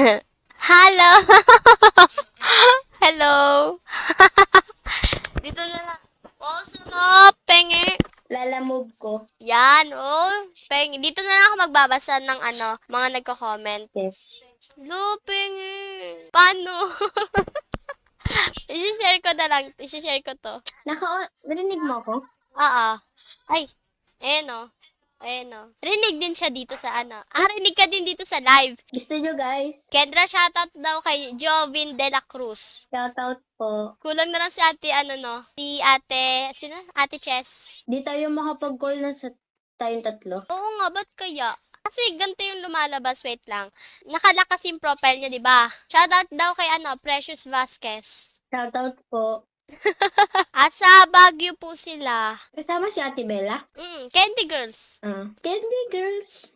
Hello! Hello! Dito na lang. Oh, sarap! Penge! Lalamove ko. Yan, oh. Penge. Dito na lang ako magbabasa ng mga nagko-comment. Yes. Lo, penge! Paano? I-share ko na lang. I-share ko to. Narinig mo ako? Oo. Ay, ayan o. Ayan o. Rinig din siya dito sa rinig ka din dito sa live. Gusto nyo guys? Kendra, shoutout daw kay Jovin de la Cruz. Shoutout po. Kulang na lang si ate, si ate, sino? Ate Chess. Di tayo makapag-call na sa tayong tatlo. Oo nga, ba't kaya? Kasi ganito yung lumalabas, wait lang. Nakalakas yung profile niya, di ba? Shoutout daw kay Precious Vasquez. Shoutout po. At sa Baguio po sila. Kasama si Ate Bella. Candy Girls. Candy Girls.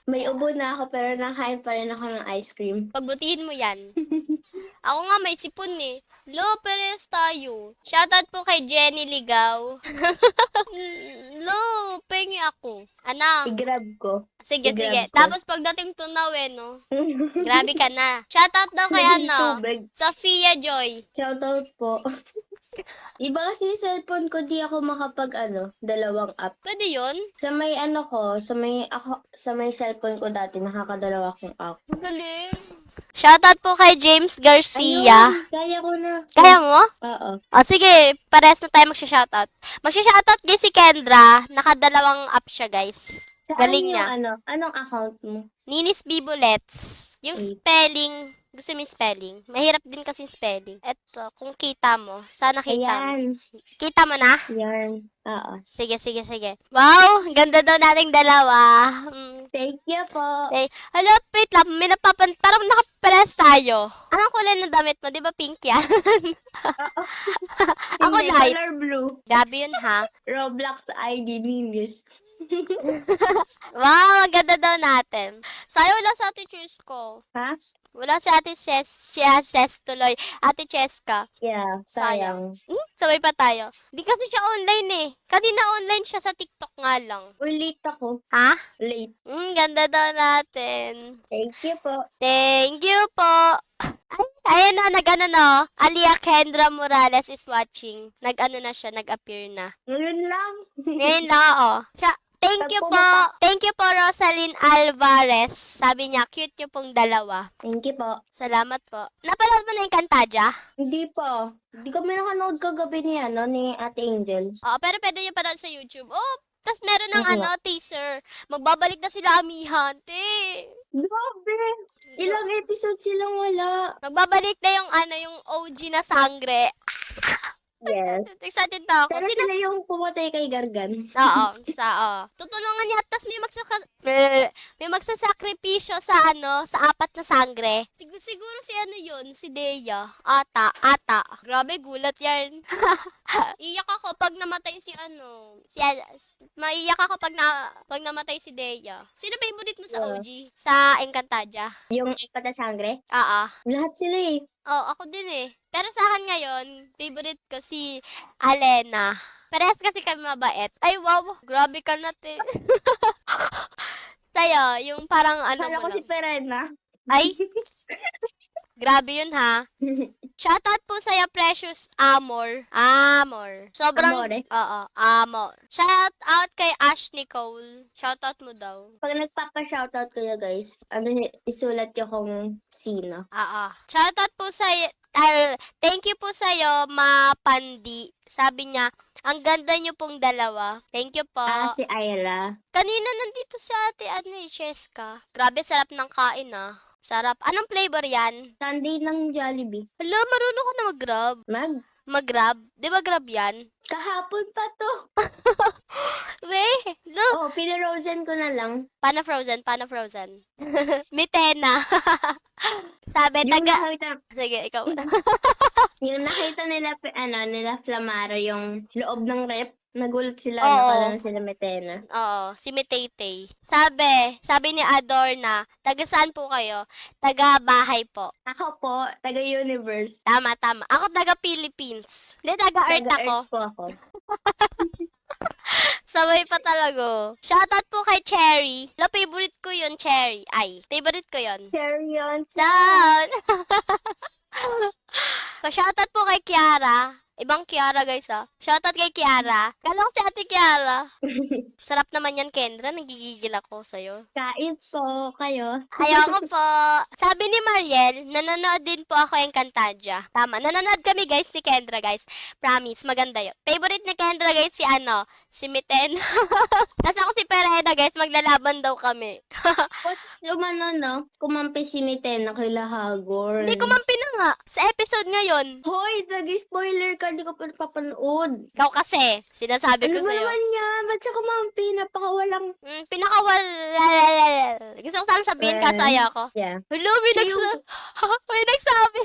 May ubo na ako pero nakain pa rin ako ng ice cream. Pagbutihin mo yan. Ako nga may sipon eh. Lo, pares tayo. Shoutout po kay Jenny Ligaw. Lo, pengi ako. I-grab ko. Sige, I-grab sige. ko. Tapos pagdating tunaw no? Grabe ka na. Shoutout daw kay Tubig. Sophia Joy. Shoutout po. Iba kasi yung cellphone ko, di ako dalawang app. Pwede yun? Sa may sa may cellphone ko dati, nakakadalawa akong app. Galing. Shoutout po kay James Garcia. Ayun, kaya ko na. Kaya mo? Oo. Sige, parehas na tayo magsha-shoutout. Magsha-shoutout guys si Kendra. Nakadalawang app siya guys. Galing niya. Anong account mo? Ninis Bibulets. Yung spelling, gusto mo yung spelling? Mahirap din kasi spelling. Eto, kung kita mo. Sana kita mo. Ayan. Kita mo na? Yan. Oo. Sige, sige, sige. Wow! Ganda daw nating dalawa. Thank you po. Okay. Hello, wait lang. Parang nakapalas tayo. Anong kulay ng damit mo? Di ba pink yan? Ako Hindi, light. color blue. Gabi yun ha. Roblox ID Ninis. Wow, ganda daw natin. Sayo wala sa ate Chess ko. Ha? Wala si ate Chess. Siya Chess tuloy. Ate Cheska. Yeah, sayang. Sabay pa tayo. Di kasi siya online eh. Kanina online siya sa TikTok nga lang. Late ako. Ha? Late. Ganda daw natin. Thank you po. Thank you po. Ay, ayan na, Alia Kendra Morales is watching. Na siya, nag-appear na. Ngayon lang. Ngayon lang, Thank you po. Thank you po, Rosalyn Alvarez. Sabi niya, cute niyo pong dalawa. Thank you po. Salamat po. Napanood mo na yung Kantadya? Hindi pa. Hindi kami nakanood kagabi ni Ate Angel. Oo, pero pwede niyo panood sa YouTube. Oh, tas meron ng Oo. teaser. Magbabalik na sila Amihante. Grabe! Ilang episode silang wala. Magbabalik na yung OG na sangre. Yes. Excited na ako. Pero sila yung pumatay kay Gargan. Oo, tutulungan niya tas may magsasakripisyo sa sa apat na sangre. Siguro si yun, si Deya. Ata. Grabe gulat yan. Iyak ako pag namatay maiyak ako pag namatay si Deya. Sino favorite mo sa OG? Sa Encantadia? Yung apat na sangre? Oo. Lahat sila eh. Oh, ako din eh. Pero sa akin ngayon, favorite ko si Alena. Parehas kasi kami mabait. Ay, wow. Grabe ka na, te. Sa'yo, yung parang Kala ko mo si Perena. Ay, grabe yun ha. Shoutout po sa'yo, Precious Amor. Sobrang, Amore? oo, Amor. Shoutout kay Ash Nicole. Shoutout mo daw. Pag nagpapa-shoutout kayo guys, isulat nyo kung sino. Oo. Shoutout po sa'yo, thank you po sa'yo, Pandi. Sabi niya, ang ganda niyo pong dalawa. Thank you po. Si Ayla. Kanina nandito sa ate, Cheska. Grabe, sarap ng kain Sarap. Anong flavor yan? Sunday ng Jollibee. Hala, marunong ko na mag-grab. Mag-grab? Di ba grab yan? Kahapon pa to. Look. Oh, pinarosen ko na lang. Paano frozen? Mitena. Sabi, Sige, ikaw na. Yung nakita nila Flamaro, yung loob ng rep, nagulat sila, Oo. nakala na sila Metena. Oo, si Mitaytay. Sabi ni Adorna, taga saan po kayo? Taga bahay po. Ako po, taga-universe. Tama. Ako taga Philippines. Hindi, taga Earth ako. Taga-Earth po ako. Sabay pa talaga. Shoutout po kay Cherry. Favorite ko yun, Cherry. Ay, favorite ko yun. Carry on. Down! Shoutout po kay Kiara. Ibang Kiara, guys, ah. Shoutout kay Kiara. Kala ko si Ate Kiara. Sarap naman yan, Kendra. Nagigigil ako sa'yo. Kain po kayo. Ayoko po. Sabi ni Mariel, nanonood din po ako yung Encantadia. Tama. Nanonood kami, guys, ni Kendra, guys. Promise, maganda yun. Favorite ni Kendra, guys, si Miten. Tapos ako si Perena, guys, maglalaban daw kami. Lumano, no? Kumampi si Mitena kay Lahagor. Hindi kumampi na nga. Sa episode ngayon. Hoy, nag-spoiler ka. Di ko pa napapanood. Ikaw kasi, sinasabi Ano ko ba sa'yo. naman yan? Ba't siya kumampi? Napakawalang... Gusto ko sana sabihin kasaya ko. Yeah. Hello, may, Siya may nagsabi.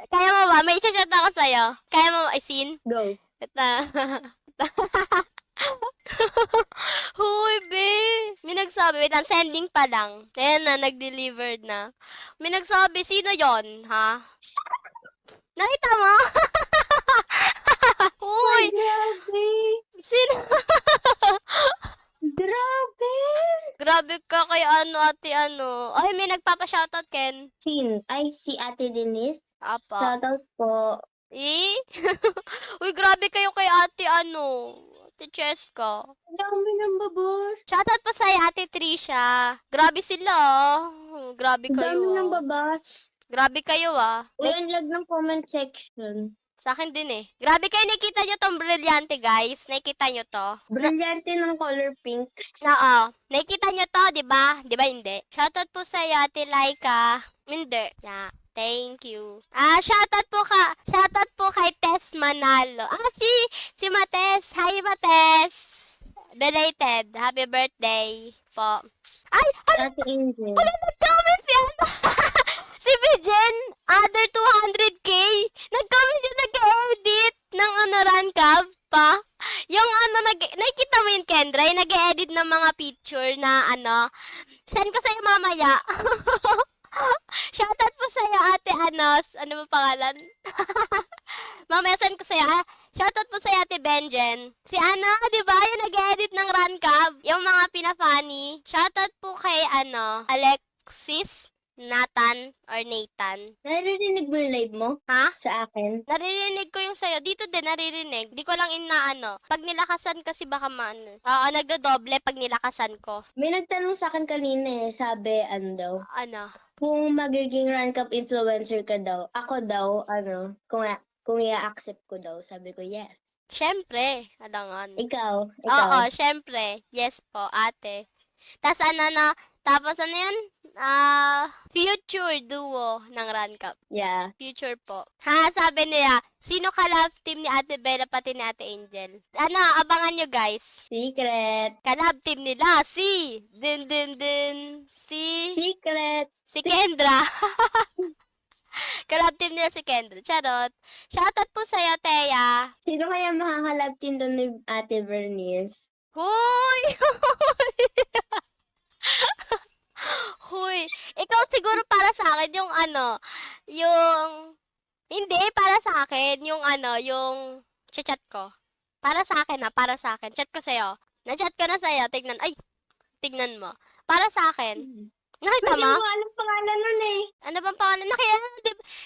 Kaya mo ba? May chat ako sa'yo. Kaya mo ba? Scene? Go. Ito. Huy, be. May nagsabi, wait lang, sending pa lang. Ayan na, nag-delivered na. May nagsabi, sino yon ha? Nakita mo? Huy, Grabe. sino? Grabe. Grabe ka kay ate Ay, may nagpapa-shoutout, Ken. Ay, si Ate Denise. Apa. Shoutout po. Eh? Uy, grabe kayo kay ate Ate Cheska. Ang dami ng babos. Shoutout pa sa ate Trisha. Grabe sila, Grabe Ang kayo, dami ng babas. Grabe kayo, Uy, ang lag ng comment section. Sa akin din eh. Grabe kayo, nakita nyo tong brilyante, guys. Nakita nyo to? Brilyante ng color pink. Oo. Nakita nyo to, di ba? Di ba hindi? Shoutout po sa ate Laika. Hindi. Yeah. Thank you. Shoutout po kay Tess Manalo. Si Mates. Hi, Mates. Belated. Happy birthday po. Ay, Ate Angel. nag-comment si si Vijen, other 200k. Nag-comment yung nag-edit ng run cap pa. Yung nakikita mo yun, Kendra, yung nag-edit ng mga picture na send ko sa'yo mamaya. Shoutout po sa'yo, ate ano mo pangalan? Mamaya send ko sa'yo. Shoutout po sa'yo, ate Benjen. Si di ba, yung nag-edit ng run cap, yung mga pina-funny. Shoutout po kay Alexis, Nathan, or Nathan. Naririnig mo yung live mo? Ha? Sa akin? Naririnig ko yung sa'yo. Dito din, naririnig. Di ko lang pag nilakasan kasi baka maano. Oo, nagdodoble pag nilakasan ko. May nagtanong sa akin kanina eh. Sabi, daw? Ano? Kung magiging rank up influencer ka daw, ako daw, kung i-accept ko daw. Sabi ko, yes. Siyempre, alangan. Ikaw? Oo, syempre. Yes po, ate. Tapos ano yan? Future duo ng Run Cup. Yeah. Future po. Sabi niya, sino ka-love team ni Ate Bella pati ni Ate Angel? Abangan nyo guys. Secret. Ka-love team nila, si Secret. Kendra. Ka-love team nila si Kendra. Charot. Shoutout po sa'yo, Teya. Sino kaya makakalab team doon ni Ate Bernice? Huy! Huy, ikaw siguro para sa akin hindi, para sa akin, yung chat ko. Para sa akin para sa akin. Chat ko sa'yo. Na-chat ko na sa'yo, tignan mo. Para sa akin. Nakita Hindi mo? mo alam pangalan nun eh. Ano bang pangalan?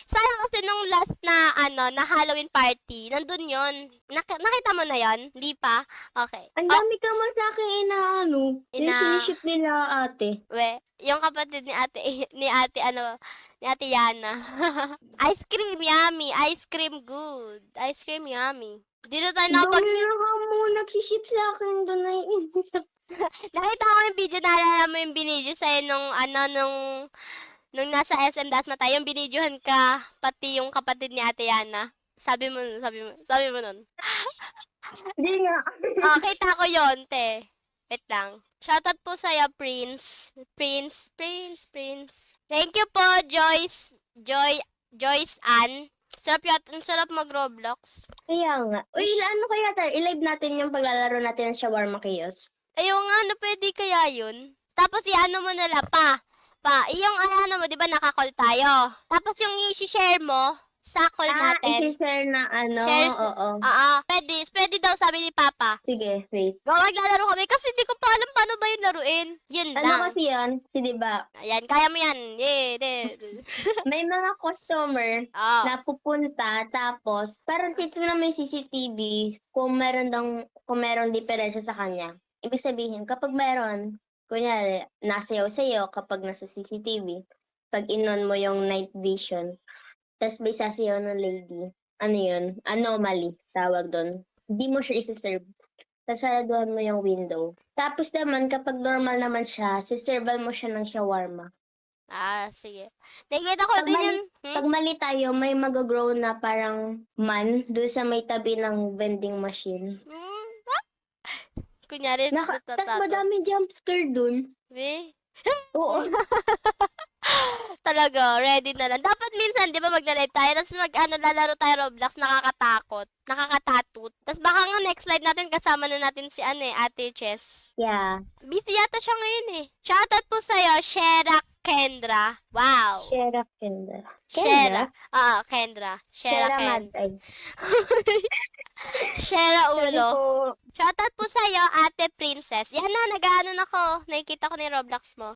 Sayang kasi nung last na Halloween party, nandun yun. Nakita mo na yon? Hindi pa? Okay. Ang dami ka mo sa akin yung siniship nila ate. Yung kapatid ni ate Yana. Ice cream, yummy. Ice cream, good. Ice cream, yummy. Dito tayo Dami nakapag... na ka mo nagsiship sa akin doon na Nakita ko yung video, naalala mo yung binidyo sa'yo nung nasa SM Dasma tayo, yung binidyohan ka, pati yung kapatid ni Ate Yana. Sabi mo nun. Hindi nga. Kita ko yon te. Wait lang. Shoutout po sa'yo, Prince. Prince. Thank you po, Joyce Ann. Sarap mag-Roblox. Kaya nga. Uy, kaya tayo? I-live natin yung paglalaro natin ng shawarma kiosk. Ayaw nga, pwede kaya yun? Tapos mo nila, yung mo, di ba, naka-call tayo. Tapos yung i-share mo sa call natin. i-share na ano, Shares. oo. Pwede daw sabi ni Papa. Sige, wait. Maglalaro kami kasi hindi ko pa alam paano ba yung laruin. Yun Ano lang. kasi yan? Si diba, Ayan, kaya mo yan. may mga customer Oh. na pupunta tapos parang titignan mo yung CCTV kung meron diferensya sa kanya. Ibig sabihin, kapag meron, kunyari, nasayaw-sayaw kapag nasa CCTV, pag inon mo yung night vision, tapos may sasayaw ng lady, ano yun? Anomaly, tawag doon. Hindi mo siya isi-serve. Tapos saraduhan mo yung window. Tapos naman, kapag normal naman siya, siservan mo siya ng shawarma. Sige. Nakikita ko din yun. Pag mali tayo, may mag-grow na parang man doon sa may tabi ng vending machine. Kunyari, Tapos natatato. madami jump scare dun. Oo. Talaga, ready na lang. Dapat minsan, di ba, magla-live tayo, tapos lalaro tayo Roblox, nakakatakot, nakakatatot. Tapos baka nga next live natin, kasama na natin si Ate Chess. Yeah. Busy yata siya ngayon eh. Shoutout po sa'yo, Shera Kendra. Wow. Shera Kendra. Shera. Kendra. Shera Kendra. Matay. Shera Ulo. Po. Shoutout po sa'yo, Ate Princess. Yan na, nag-ano na ko. Nakikita ko na yung Roblox mo.